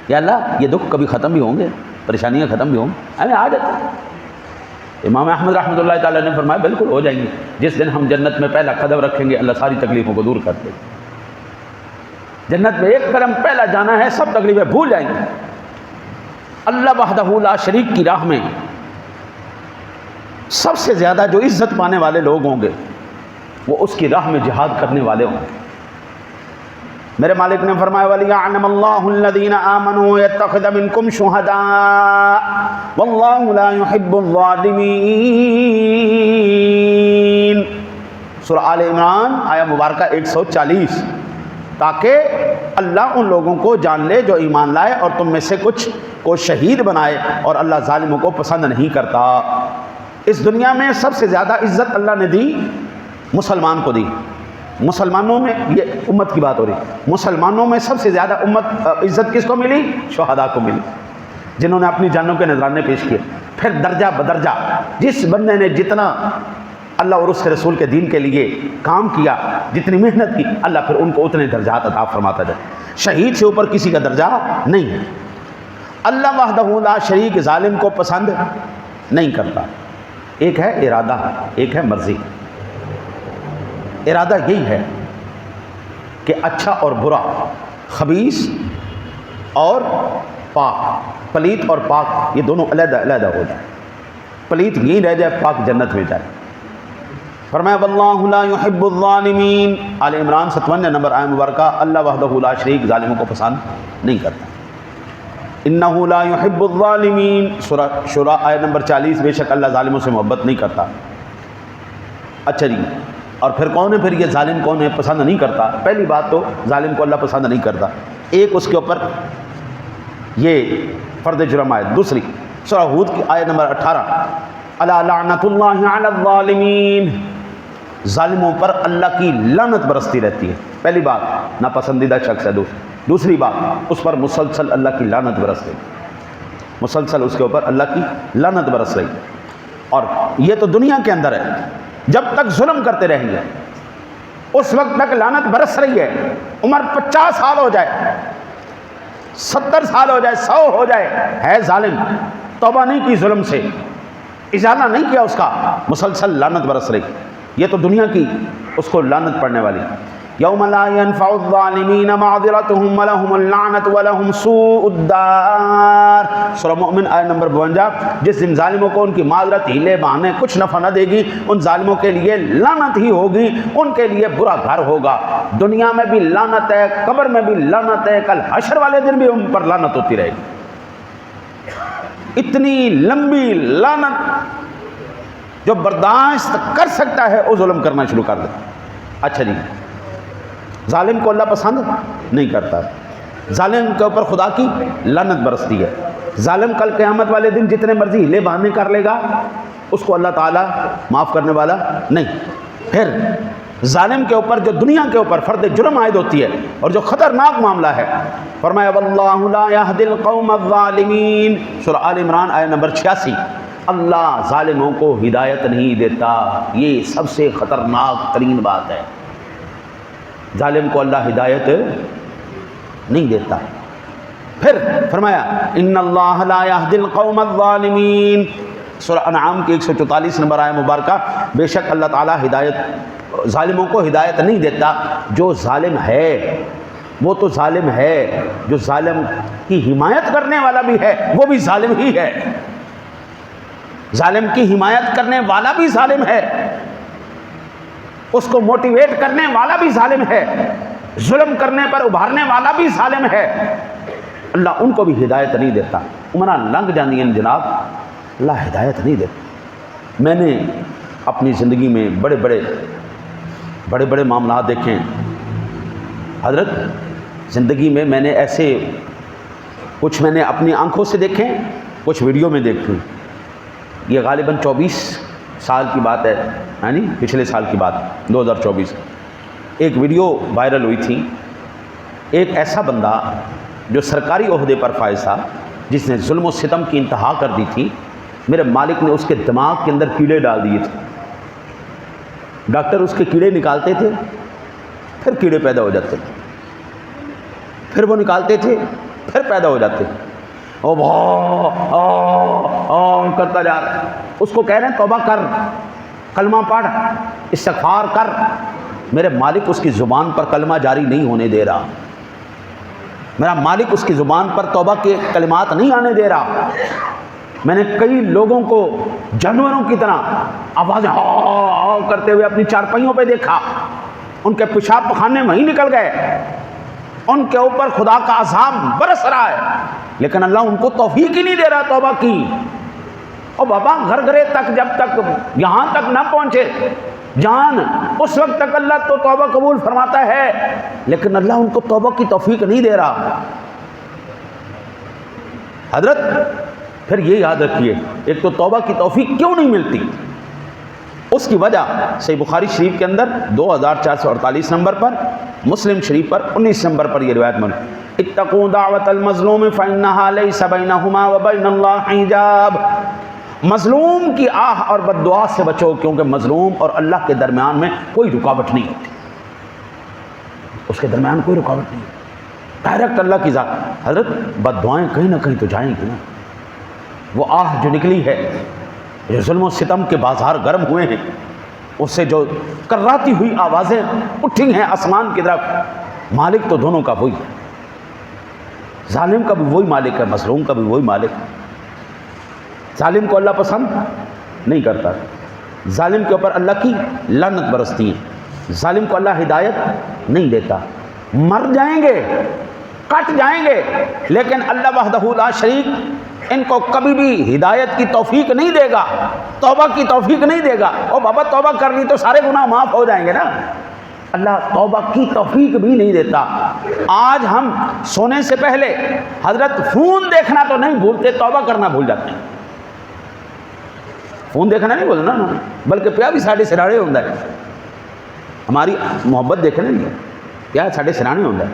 یا اللہ یہ دکھ کبھی ختم بھی ہوں گے، پریشانیاں ختم بھی ہوں گی، ہمیں آ جاتا ہے۔ امام احمد رحمۃ اللہ تعالیٰ نے فرمایا بالکل ہو جائیں گے، جس دن ہم جنت میں پہلا قدم رکھیں گے اللہ ساری تکلیفوں کو دور کر دے گا۔ جنت میں ایک قدم پہلا جانا ہے، سب تکلیفیں بھول جائیں گے۔ اللہ وحدہ لا شریک کی راہ میں سب سے زیادہ جو عزت پانے والے لوگ ہوں گے وہ اس کی راہ میں جہاد کرنے والے ہوں گے۔ میرے مالک نے فرمایا وَلِيَعْلَمَ اللَّهُ الَّذِينَ آمَنُوا وَيَتَّخِذَ مِنكُمْ شُهَدَاءَ وَاللَّهُ لَا يُحِبُّ الظَّالِمِينَ، سورہ آل عمران آیہ مبارکہ 140، تاکہ اللہ ان لوگوں کو جان لے جو ایمان لائے اور تم میں سے کچھ کو شہید بنائے، اور اللہ ظالموں کو پسند نہیں کرتا۔ اس دنیا میں سب سے زیادہ عزت اللہ نے دی مسلمان کو دی، مسلمانوں میں، یہ امت کی بات ہو رہی، مسلمانوں میں سب سے زیادہ عزت کس کو ملی؟ شہداء کو ملی، جنہوں نے اپنی جانوں کے نذرانے پیش کیے۔ پھر درجہ بدرجہ جس بندے نے جتنا اللہ اور اس کے رسول کے دین کے لیے کام کیا، جتنی محنت کی، اللہ پھر ان کو اتنے درجات عطا فرماتا جائے۔ شہید سے اوپر کسی کا درجہ نہیں ہے۔ اللہ وحدہ لا شریک ظالم کو پسند نہیں کرتا۔ ایک ہے ارادہ، ایک ہے مرضی۔ ارادہ یہی ہے کہ اچھا اور برا، خبیث اور پاک، پلیت اور پاک یہ دونوں علیحدہ علیحدہ ہو جائے، پلیت یہی رہ جائے، پاک جنت میں جائے۔ فرمایا واللہ لا يحب الظالمین، آل عمران 57 نمبر آیہ مبارکہ، اللہ وحدہ لا شریک ظالموں کو پسند نہیں کرتا۔ انہ لا يحب الظالمین، سورہ شورى آیہ نمبر 40، بے شک اللہ ظالموں سے محبت نہیں کرتا۔ اچھا جی، اور پھر کون ہے؟ پھر یہ ظالم کون ہے پسند نہیں کرتا؟ پہلی بات تو ظالم کو اللہ پسند نہیں کرتا، ایک اس کے اوپر یہ فرد جرم آیت۔ دوسری سورہ ہود کی آیت نمبر 18، الا لعنت اللہ علی الظالمین، ظالموں پر اللہ کی لعنت برستی رہتی ہے۔ پہلی بات ناپسندیدہ شخص ہے، دوسری بات اس پر مسلسل اللہ کی لعنت برس رہی، مسلسل اس کے اوپر اللہ کی لعنت برس رہی ہے۔ اور یہ تو دنیا کے اندر ہے، جب تک ظلم کرتے رہیں گے اس وقت تک لعنت برس رہی ہے۔ عمر 50 سال ہو جائے، 70 سال ہو جائے، 100 ہو جائے، ہے ظالم، توبہ نہیں کی ظلم سے، ازالہ نہیں کیا اس کا، مسلسل لعنت برس رہی۔ یہ تو دنیا کی اس کو لعنت پڑنے والی۔ یوم لا ينفع الظالمین معذرتهم ولهم اللعنت ولهم سوء الدار، سورہ مومن آیہ نمبر 52، جس دن ظالموں کو ان کی معذرت، ہیلے بہانے کچھ نفع نہ دے گی، ان ظالموں کے لیے لعنت ہی ہوگی، ان کے لیے برا گھر ہوگا۔ دنیا میں بھی لعنت ہے، قبر میں بھی لعنت ہے، کل حشر والے دن بھی ان پر لعنت ہوتی رہے گی۔ اتنی لمبی لعنت جو برداشت کر سکتا ہے وہ ظلم کرنا شروع کر دے۔ اچھا جی، ظالم کو اللہ پسند نہیں کرتا، ظالم کے اوپر خدا کی لعنت برستی ہے۔ ظالم کل قیامت والے دن جتنے مرضی ہلے بہانے کر لے گا، اس کو اللہ تعالیٰ معاف کرنے والا نہیں۔ پھر ظالم کے اوپر جو دنیا کے اوپر فرد جرم عائد ہوتی ہے اور جو خطرناک معاملہ ہے، فرمایا واللہ لا یہدی القوم الظالمین، سورہ آل عمران آیت نمبر 86، اللہ ظالموں کو ہدایت نہیں دیتا۔ یہ سب سے خطرناک ترین بات ہے، ظالم کو اللہ ہدایت نہیں دیتا۔ پھر فرمایا ان اللہ لا یہدی القوم الظالمین، سورہ انعام کی 144 نمبر آیت مبارکہ، بے شک اللہ تعالیٰ ظالموں کو ہدایت نہیں دیتا۔ جو ظالم ہے وہ تو ظالم ہے، جو ظالم کی حمایت کرنے والا بھی ہے وہ بھی ظالم ہی ہے، ظالم کی حمایت کرنے والا بھی ظالم ہے، اس کو موٹیویٹ کرنے والا بھی ظالم ہے، ظلم کرنے پر ابھارنے والا بھی ظالم ہے، اللہ ان کو بھی ہدایت نہیں دیتا۔ عمرہ لنگ جاندی ہیں جناب، اللہ ہدایت نہیں دیتا۔ میں نے اپنی زندگی میں بڑے بڑے معاملات دیکھیں حضرت، زندگی میں نے ایسے کچھ میں نے اپنی آنکھوں سے دیکھیں، کچھ ویڈیو میں دیکھیں۔ یہ غالباً 24 سال کی بات ہے، یعنی پچھلے سال کی بات، 2024۔ ایک ویڈیو وائرل ہوئی تھی، ایک ایسا بندہ جو سرکاری عہدے پر فائز تھا، جس نے ظلم و ستم کی انتہا کر دی تھی، میرے مالک نے اس کے دماغ کے اندر کیڑے ڈال دیے تھے۔ ڈاکٹر اس کے کیڑے نکالتے تھے، پھر کیڑے پیدا ہو جاتے تھے، پھر وہ نکالتے تھے، پھر پیدا ہو جاتے تھے، کرتا جا رہا ہے۔ اس کو کہہ رہے ہیں توبہ کر، کلمہ پڑھ، استغفار کر، میرے مالک اس کی زبان پر کلمہ جاری نہیں ہونے دے رہا، میرا مالک اس کی زبان پر توبہ کے کلمات نہیں آنے دے رہا۔ میں نے کئی لوگوں کو جانوروں کی طرح آوازیں کرتے ہوئے اپنی چارپائیوں پہ دیکھا، ان کے پیشاب پخانے وہیں نکل گئے، ان کے اوپر خدا کا عذاب برس رہا ہے، لیکن اللہ ان کو توفیق ہی نہیں دے رہا توبہ کی۔ اور بابا گھر تک جب تک یہاں تک نہ پہنچے جان، اس وقت تک اللہ تو توبہ قبول فرماتا ہے، لیکن اللہ ان کو توبہ کی توفیق نہیں دے رہا۔ حضرت پھر یہ یاد رکھیے، ایک تو توبہ کی توفیق کیوں نہیں ملتی، اس کی وجہ صحیح بخاری شریف کے اندر 2448 نمبر پر، مسلم شریف پر 19 نمبر پر یہ روایت موجود، اتقوا دعوت المظلوم فإنها ليس بينهما وبين الله حجاب، مظلوم کی آہ اور بد دعا سے بچو، کیونکہ مظلوم اور اللہ کے درمیان میں کوئی رکاوٹ نہیں ہوتی، اس کے درمیان کوئی رکاوٹ نہیں، ڈائریکٹ اللہ کی ذات۔ حضرت بد دعائیں کہیں نہ کہیں تو جائیں گی نا، وہ آہ جو نکلی ہے، جو ظلم و ستم کے بازار گرم ہوئے ہیں، اس سے جو کراتی ہوئی آوازیں اٹھی ہیں آسمان کی طرف، مالک تو دونوں کا وہی ہے، ظالم کا بھی وہی مالک ہے، مظلوم کا بھی وہی مالک ہے۔ ظالم کو اللہ پسند نہیں کرتا، ظالم کے اوپر اللہ کی لعنت برستی ہے، ظالم کو اللہ ہدایت نہیں دیتا، مر جائیں گے، کٹ جائیں گے، لیکن اللہ وحدہ لا شریک ان کو کبھی بھی ہدایت کی توفیق نہیں دے گا، توبہ کی توفیق نہیں دے گا۔ او بابا توبہ کر لی تو سارے گناہ معاف ہو جائیں گے نا، اللہ توبہ کی توفیق بھی نہیں دیتا۔ آج ہم سونے سے پہلے حضرت فون دیکھنا تو نہیں بھولتے، توبہ کرنا بھول جاتے ہیں۔ فون دیکھنا نہیں بولنا نا، بلکہ پیا بھی ساڑھے سراڑے ہوتا ہے، ہماری محبت دیکھنا نہیں ہے، پیا ساڑھے سراڑے ہوتا ہے۔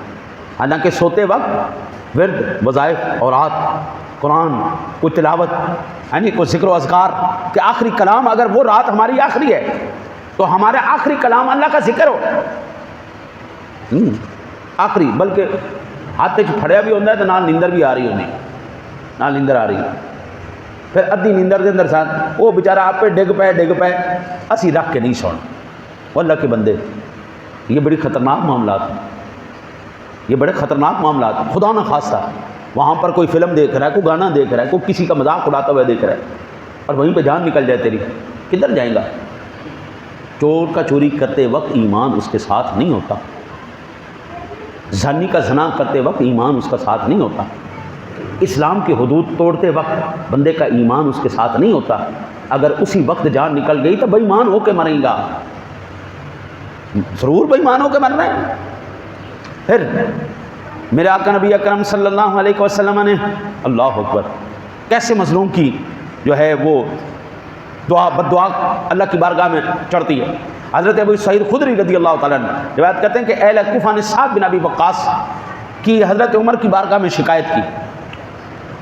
حالانکہ سوتے وقت ورد، وظائف، اورات، قرآن، کوئی تلاوت، یعنی کوئی ذکر و اذکار کہ آخری کلام، اگر وہ رات ہماری آخری ہے تو ہمارا آخری کلام اللہ کا ذکر ہو، آخری، بلکہ ہاتھ پھڑیا بھی ہوتا ہے تو نال نیندر بھی آ رہی ہوتی، نال نیندر آ رہی ہے، پھر ادھی نیندر کے اندر ساتھ وہ بیچارہ آپ پہ ڈگ پے، اسی رکھ کے نہیں سونا۔ وہ اللہ کے بندے، یہ بڑی خطرناک معاملات ہیں، یہ بڑے خطرناک معاملات ہیں۔ خدا نہ خواستہ وہاں پر کوئی فلم دیکھ رہا ہے، کوئی گانا دیکھ رہا ہے، کوئی کسی کا مذاق اڑاتا ہوا دیکھ رہا ہے، اور وہیں پہ جان نکل جائے تیری، کدھر جائیں گا؟ چور کا چوری کرتے وقت ایمان اس کے ساتھ نہیں ہوتا، زانی کا زنا کرتے وقت ایمان اس کا ساتھ نہیں ہوتا، اسلام کی حدود توڑتے وقت بندے کا ایمان اس کے ساتھ نہیں ہوتا۔ اگر اسی وقت جان نکل گئی تو بے ایمان ہو کے مریں گا، ضرور بے ایمان ہو کے مرنا ہے۔ پھر میرے آقا نبی اکرم صلی اللہ علیہ وسلم نے، اللہ اکبر، کیسے مظلوم کی جو ہے وہ دعا بد دعا اللہ کی بارگاہ میں چڑھتی ہے۔ حضرت ابو سعید خدری رضی اللہ تعالیٰ عنہ روایت کرتے ہیں کہ اہل کوفہ نے سعد بن ابی وقاص کی حضرت عمر کی بارگاہ میں شکایت کی.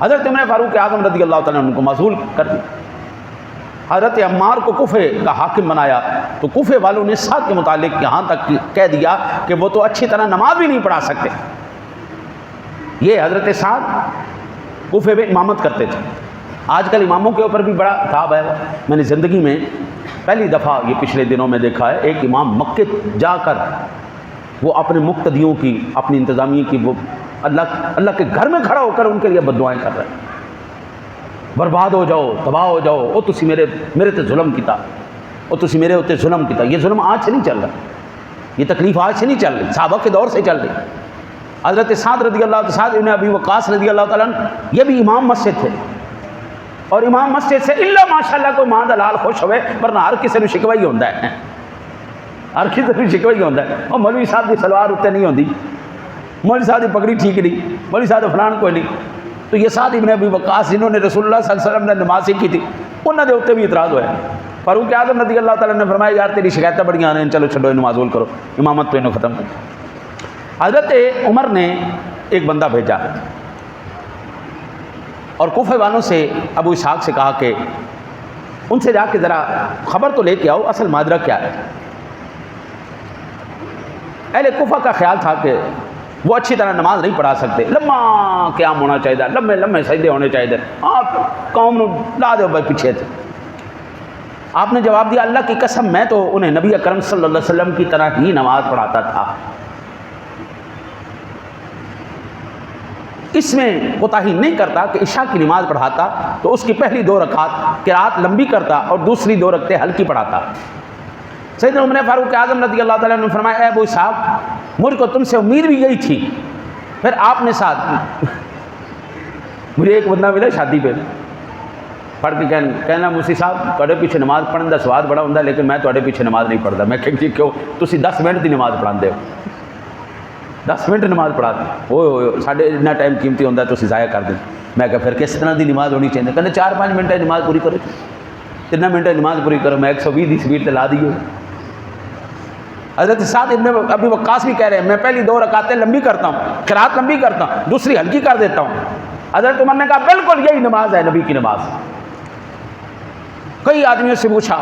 حضرت عمر فاروق اعظم رضی اللہ تعالیٰ عنہ کو معزول کر دی. حضرت عمار کو کوفے کا حاکم بنایا تو کوفے والوں نے سعد کے متعلق یہاں تک کہہ دیا کہ وہ تو اچھی طرح نماز بھی نہیں پڑھا سکتے. یہ حضرت سعد کوفے میں امامت کرتے تھے. آج کل اماموں کے اوپر بھی بڑا دھاب ہے. میں نے زندگی میں پہلی دفعہ یہ پچھلے دنوں میں دیکھا ہے ایک امام مکے جا کر وہ اپنے مقتدیوں کی اپنی انتظامیہ کی وہ اللہ کے گھر میں کھڑا ہو کر ان کے لیے بددعائیں کر رہے ہیں. برباد ہو جاؤ, تباہ ہو جاؤ, وہ تسی میرے تے ظلم کیتا, وہ تسی میرے ہوتے ظلم کیتا. یہ ظلم آج سے نہیں چل رہا, یہ تکلیف آج سے نہیں چل رہی, صحابہ کے دور سے چل رہی. حضرت سعد رضی اللہ سعد ابن ابی وقاص رضی اللہ تعالیٰ عنہ یہ بھی امام مسجد تھے, اور امام مسجد سے اللہ ماشاءاللہ کوئی ماں دلال خوش ہوئے, ورنہ ہر کسی نے شکوہ ہی ہوتا ہے, ہر کسی نے شکوہ ہی ہوتا ہے. اور مولوی صاحب کی سلوار اتنے نہیں ہوتی, مولوی صاحب کی پگڑی ٹھیک نہیں, مولوی صاحب فلان کوئی نہیں. تو یہ سعد ابن ابی وقاص جنہوں نے رسول اللہ صلی اللہ علیہ وسلم نے نماز سیکھی تھی, انہوں نے اتنے بھی اعتراض ہوا ہے. فاروق اعظم رضی اللہ تعالیٰ نے فرمایا یار تیری شکایتیں بڑی آ رہی ہیں, چلو چھڈو انہوں معزول کرو, امامت تو انہوں ختم کر. حضرت عمر نے ایک بندہ بھیجا اور کوفے والوں سے ابو اسحاق سے کہا کہ ان سے جا کے ذرا خبر تو لے کے آؤ اصل ماجرا کیا ہے. اہل کوفہ کا خیال تھا کہ وہ اچھی طرح نماز نہیں پڑھا سکتے, لمبا قیام ہونا چاہیے, لمبے لمبے سجدے ہونے چاہیے, آپ قوم نو لا دو بھائی پیچھے تھے. آپ نے جواب دیا اللہ کی قسم میں تو انہیں نبی اکرم صلی اللہ علیہ وسلم کی طرح ہی نماز پڑھاتا تھا, اس میں کوتاہی نہیں کرتا کہ عشاء کی نماز پڑھاتا تو اس کی پہلی 2 رکعات قرات لمبی کرتا اور دوسری 2 رکعتیں ہلکی پڑھاتا. سیدنا عمر فاروق اعظم رضی اللہ تعالیٰ نے فرمایا اے ابو صاحب مجھ کو تم سے امید بھی یہی تھی. پھر آپ نے ساتھ مجھے ایک بندہ ملا شادی پہ پڑھ کے کہنا مفتی صاحب تھوڑے پیچھے نماز پڑھنے کا سواد بڑا ہوں لیکن میں تھوڑے پیچھے نماز نہیں پڑھتا. میں کہ کیوں, تسی 10 منٹ کی نماز پڑھاتے ہو, 10 منٹ نماز پڑھاتے ہو, ساڑھے اتنا ٹائم قیمتی ہوتا ہے تو ضائع کر دیں. میں کہا پھر کس طرح کی نماز ہونی چاہیے, کہتے 4-5 منٹ نماز پوری کرو, 3 منٹ نماز پوری کرو. میں 120 کی سپیڈ لا دی. حضرت سعد ابن ابی وقاص بھی کہہ رہے ہیں میں پہلی 2 رکعتیں لمبی کرتا ہوں, قرات لمبی کرتا ہوں, دوسری ہلکی کر دیتا ہوں. حضرت عمر نے کہا بالکل یہی نماز ہے نبی کی نماز. کئی آدمیوں سے پوچھا,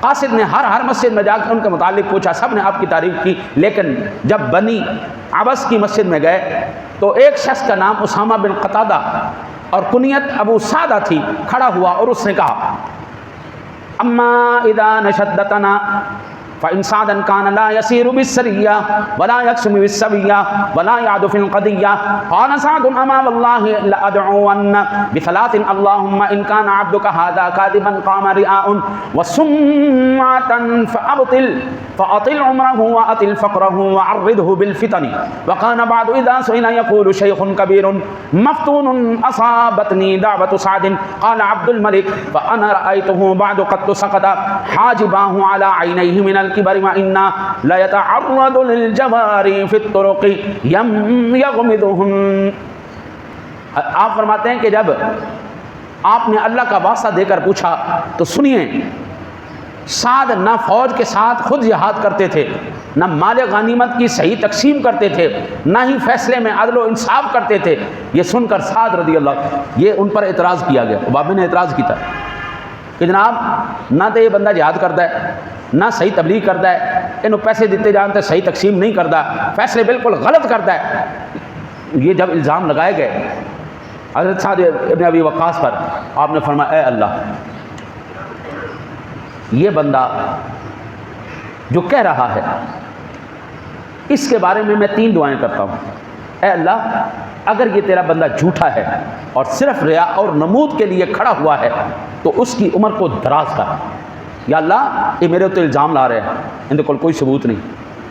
قاصد نے ہر مسجد میں جا کے ان کے متعلق پوچھا, سب نے آپ کی تعریف کی, لیکن جب بنی عبس کی مسجد میں گئے تو ایک شخص کا نام اسامہ بن قتادہ اور کنیت ابو سعدہ تھی, کھڑا ہوا اور اس نے کہا اما اذا نشدتنا فإن سعدا كان لا يسير بالسرية ولا يقسم بالسوية ولا يعد في القضية قال سعد أما والله لأدعون بثلاث اللهم إن كان عبدك هذا كاذبا قام رئاء وسمعة فأطل عمره وأطل فقره وعرضه بالفتن. وكان بعد إذا سئل يقول شيخ كبير مفتون أصابتني دعوة سعد قال عبد الملك فأنا رأيته بعد قد سقط حاجباه على عينيه من الكبر وإنا لا يتعرض للجواري في الطرق يغمضهن. آپ فرماتے ہیں کہ جب آپ نے اللہ کا واسطہ دے کر پوچھا تو سنیے, سعد نہ فوج کے ساتھ خود جہاد کرتے تھے, نہ مال غنیمت کی صحیح تقسیم کرتے تھے, نہ ہی فیصلے میں عدل و انصاف کرتے تھے. یہ سن کر سعد رضی اللہ یہ ان پر اعتراض کیا گیا. بابے نے اعتراض کیا کہ جناب نہ تو یہ بندہ جہاد کرتا ہے, نہ صحیح تبلیغ کرتا ہے, انہوں پیسے دیتے جانتے صحیح تقسیم نہیں کرتا, فیصلے بالکل غلط کرتا ہے. یہ جب الزام لگائے گئے حضرت سعد ابن ابی وقاص پر, آپ نے فرمایا اے اللہ یہ بندہ جو کہہ رہا ہے اس کے بارے میں 3 دعائیں کرتا ہوں. اے اللہ اگر یہ تیرا بندہ جھوٹا ہے اور صرف ریا اور نمود کے لیے کھڑا ہوا ہے تو اس کی عمر کو دراز کر. یا اللہ یہ میرے اتنے الزام لا رہے ہیں, ان کو کوئی ثبوت نہیں,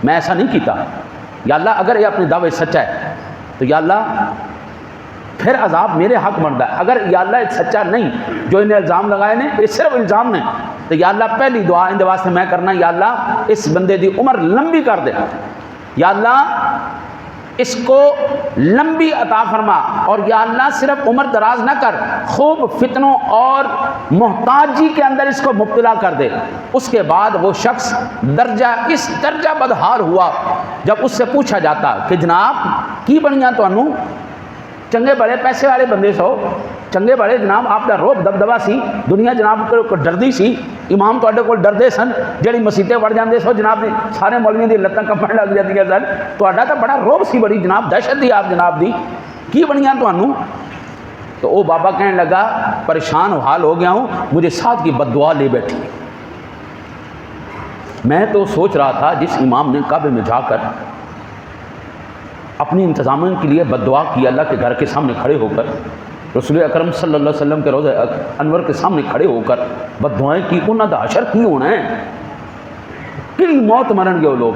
میں ایسا نہیں کیتا. یا اللہ اگر یہ اپنے دعوے سچا ہے تو یا اللہ پھر عذاب میرے حق بنتا ہے. اگر یا اللہ یہ سچا نہیں جو انہیں الزام لگائے نے, یہ صرف الزام نے, تو یا اللہ پہلی دعا ان واسطے میں کرنا یا اللہ اس بندے دی عمر لمبی کر دے, یا اللہ اس کو لمبی عطا فرما اور یا اللہ صرف عمر دراز نہ کر، خوب فتنوں اور محتاجی کے اندر اس کو مبتلا کر دے۔ اس کے بعد وہ شخص اس درجہ بدحال ہوا جب اس سے پوچھا جاتا کہ جناب کی بنیاں تو انو چنگے بڑے پیسے والے بندے سو، چنگے بڑے جناب آپ کا روب دبدبا سی، دنیا جناب کو ڈردی سی، امام تواڈے کول ڈردے سن، جڑی مسیتیں وڑ جاندے سو جناب دی سارے مولویاں دی لتاں کمپن لگ جاندیاں سن، تواڈا تو بڑا روب سی، بڑی جناب دہشت دی آپ جناب دی، کی بنیاں تانوں؟ تو وہ بابا کہنے لگا پریشان و حال ہو گیا ہوں، مجھے ساتھ کی بد دعا لے بیٹھی۔ میں تو سوچ رہا تھا جس امام نے کعبے میں جا کر اپنی انتظامیہ کے لیے بد دعا کی، اللہ کے گھر کے سامنے کھڑے ہو کر، رسول اکرم صلی اللہ علیہ وسلم کے روضہ انور کے سامنے کھڑے ہو کر بد دعائیں کی، انہاں دا حشر کی ہونا ہے، کئی موت مرن گے وہ لوگ،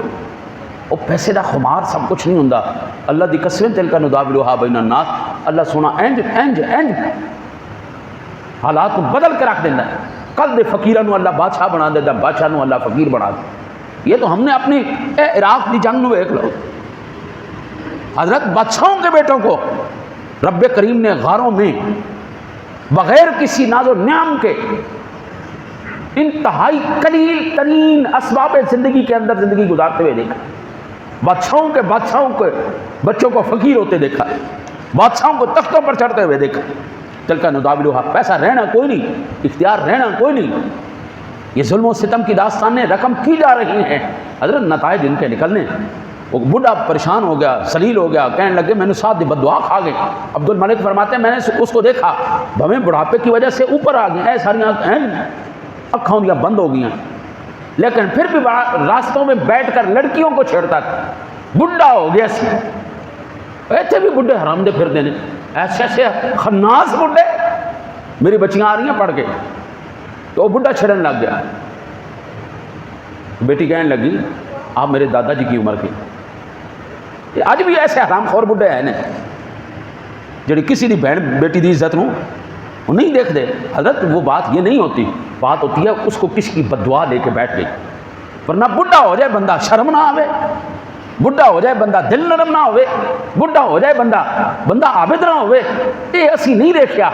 وہ پیسے دا خمار سب کچھ نہیں ہوندا، اللہ دی قسم تلک نداولھا بین الناس، اللہ سونا انج حالات کو بدل کے رکھ دینا ہے، کل دے فقیراں نو اللہ بادشاہ بنا دیتا، بادشاہ نو اللہ فقیر بنا دیتا۔ یہ تو ہم نے اپنی عراق دی جنگ میں دیکھ لو، حضرت بادشاہوں کے بیٹوں کو رب کریم نے غاروں میں بغیر کسی ناز و نعم کے انتہائی قلیل ترین اسباب زندگی کے اندر زندگی گزارتے ہوئے دیکھا، بادشاہوں کے بچوں کو فقیر ہوتے دیکھا، بادشاہوں کو تختوں پر چڑھتے ہوئے دیکھا۔ تلک نداولھا، پیسہ رہنا کوئی نہیں، اختیار رہنا کوئی نہیں، یہ ظلم و ستم کی داستانیں رقم کی جا رہی ہیں، حضرت نتائج ان کے نکلنے۔ وہ بڈھا پریشان ہو گیا، سلیل ہو گیا، کہنے لگے میں نے ساتھ دی بد دعا کھا گئی۔ عبد الملک فرماتے ہیں میں نے اس کو دیکھا، بھویں بڑھاپے کی وجہ سے اوپر آ گئے، ساری اکھاں دیا بند ہو گئی ہیں، لیکن پھر بھی راستوں میں بیٹھ کر لڑکیوں کو چھیڑتا تھا، بڈھا ہو گیا سی۔ ایتھے بھی بڈھے حرام دے پھر دینے، ایسے ایسے خناس بڈھے، میری بچیاں آ رہی ہیں پڑھ کے، تو وہ بڈھا چھڑن لگ گیا۔ بیٹی کہنے لگی آپ میرے دادا جی کی عمر کے، آج بھی ایسے حرام خور بڈھے ہیں جڑی کسی دی بہن بیٹی دی عزت نو وہ نہیں دیکھ دے۔ حضرت وہ بات یہ نہیں ہوتی، بات ہوتی ہے اس کو کسی کی بد دعا لے کے بیٹھ گئی، ورنہ بڈھا ہو جائے بندہ شرم نہ آوے، بڈھا ہو جائے بندہ دل نرم نہ ہوئے، بڈھا ہو جائے بندہ عابد نہ ہوئے، یہ اسی نہیں دیکھیا۔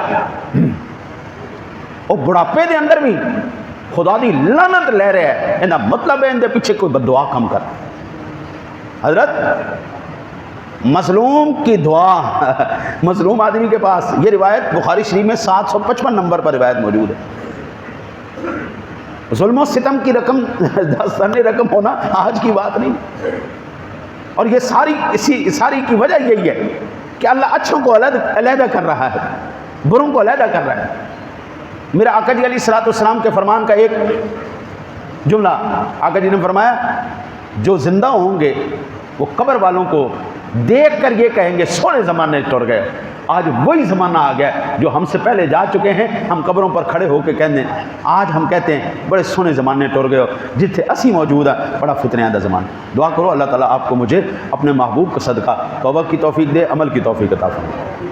اور بڑھاپے دے اندر بھی خدا دی لعنت لے رہے ہیں، انہا مطلب ہے ان دے پیچھے کوئی بد دعا کم کر۔ حضرت مظلوم کی دعا، مظلوم آدمی کے پاس، یہ روایت بخاری شریف میں 755 نمبر پر روایت موجود ہے۔ ظلم و ستم کی رقم، داستان رقم ہونا آج کی بات نہیں، اور یہ ساری کی وجہ یہی ہے کہ اللہ اچھوں کو علیحدہ کر رہا ہے، بروں کو علیحدہ کر رہا ہے۔ میرا آقا جی علیہ الصلوۃ والسلام کے فرمان کا ایک جملہ آقا جی نے فرمایا، جو زندہ ہوں گے وہ قبر والوں کو دیکھ کر یہ کہیں گے سونے زمانے ٹر گئے۔ آج وہی زمانہ آ گیا جو ہم سے پہلے جا چکے ہیں، ہم قبروں پر کھڑے ہو کے کہتے ہیں، آج ہم کہتے ہیں بڑے سونے زمانے ٹر گئے ہو، جتھے اسی موجود ہے بڑا فتنہ دا زمانہ۔ دعا کرو اللہ تعالیٰ آپ کو مجھے اپنے محبوب کا صدقہ توبہ کی توفیق دے، عمل کی توفیق عطا فرمائے۔